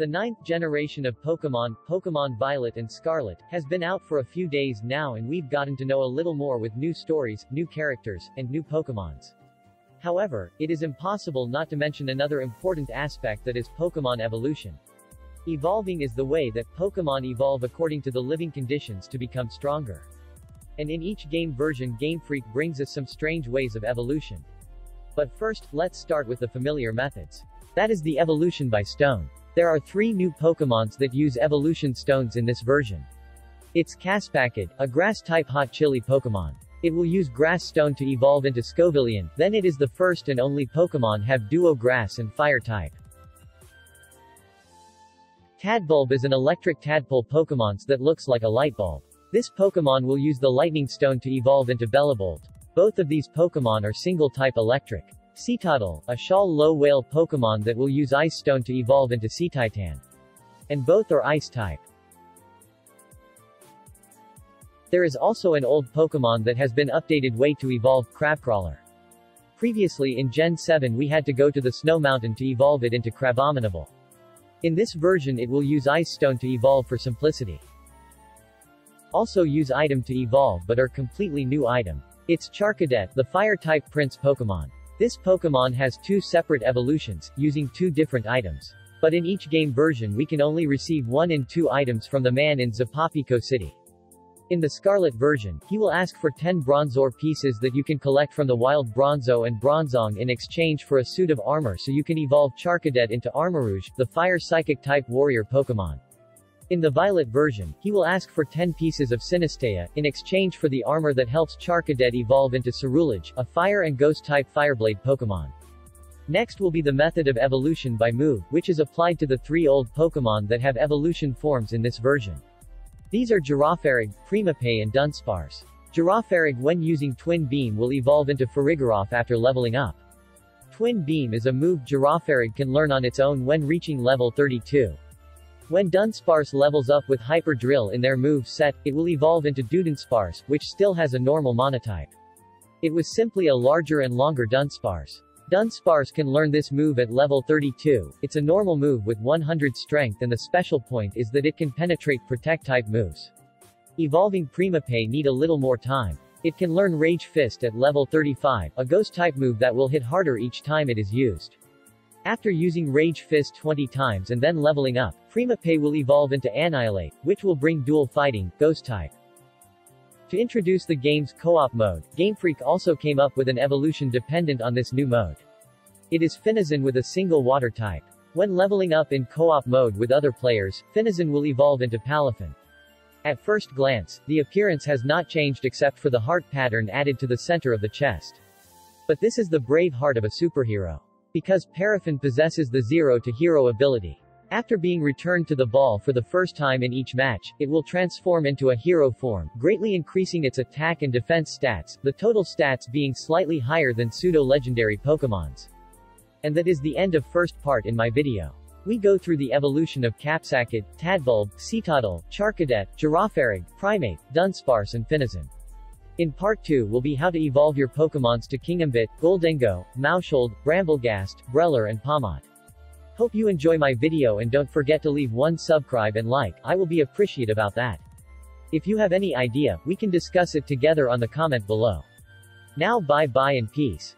The 9th generation of Pokemon, Pokemon Violet and Scarlet, has been out for a few days now and we've gotten to know a little more with new stories, new characters, and new Pokemons. However, it is impossible not to mention another important aspect, that is Pokemon evolution. Evolving is the way that Pokemon evolve according to the living conditions to become stronger. And in each game version, GameFreak brings us some strange ways of evolution. But first, let's start with the familiar methods. That is the evolution by stone. There are 3 new Pokemons that use evolution stones in this version. It's Caspakid, a grass-type hot chili Pokemon. It will use Grass Stone to evolve into Scovillian, then it is the first and only Pokemon have duo Grass and Fire type. Tadbulb is an electric tadpole Pokemon that looks like a light bulb. This Pokemon will use the Lightning Stone to evolve into Bellibolt. Both of these Pokemon are single-type electric. Cetitan, a Shawl-Low Whale Pokemon that will use Ice Stone to evolve into Cetitan. And both are Ice-type. There is also an old Pokemon that has been updated way to evolve, Crabcrawler. Previously in Gen 7 we had to go to the Snow Mountain to evolve it into Crabominable. In this version it will use Ice Stone to evolve for simplicity. Also use Item to evolve but are completely new item. It's Charcadet, the Fire-type Prince Pokemon. This Pokemon has 2 separate evolutions, using 2 different items. But in each game version we can only receive 1 and 2 items from the man in Zapopico City. In the Scarlet version, he will ask for 10 Bronzor pieces that you can collect from the wild Bronzo and Bronzong in exchange for a suit of armor so you can evolve Charcadet into Armarouge, the Fire Psychic type warrior Pokemon. In the Violet version, he will ask for 10 pieces of Sinistea, in exchange for the armor that helps Charcadet evolve into Ceruledge, a Fire and Ghost-type Fireblade Pokemon. Next will be the method of evolution by move, which is applied to the 3 old Pokemon that have evolution forms in this version. These are Girafarig, Primeape and Dudunsparce. Girafarig when using Twin Beam will evolve into Farigiraf after leveling up. Twin Beam is a move Girafarig can learn on its own when reaching level 32. When Dudunsparce levels up with Hyper Drill in their move set, it will evolve into Dudunsparce, which still has a normal monotype. It was simply a larger and longer Dudunsparce. Dudunsparce can learn this move at level 32, it's a normal move with 100 strength and the special point is that it can penetrate Protect-type moves. Evolving Primeape need a little more time. It can learn Rage Fist at level 35, a Ghost-type move that will hit harder each time it is used. After using Rage Fist 20 times and then leveling up, Primeape will evolve into Annihilape, which will bring dual fighting, Ghost-type. To introduce the game's co-op mode, GameFreak also came up with an evolution dependent on this new mode. It is Finazon with a single water type. When leveling up in co-op mode with other players, Finazon will evolve into Palafin. At first glance, the appearance has not changed except for the heart pattern added to the center of the chest. But this is the brave heart of a superhero. Because Palafin possesses the Zero to Hero ability. After being returned to the ball for the first time in each match, it will transform into a hero form, greatly increasing its attack and defense stats, the total stats being slightly higher than pseudo-legendary Pokemons. And that is the end of first part in my video. We go through the evolution of Caspakid, Tadbulb, Cetitan, Charcadet, Girafarig, Primeape, Dudunsparce and Finazon. In part 2 will be how to evolve your Pokemons to Kingambit, Goldengo, Maushold, Bramblegast, Breller and Pomod. Hope you enjoy my video and don't forget to leave 1 subscribe and like, I will be appreciative about that. If you have any idea, we can discuss it together on the comment below. Now bye bye and peace.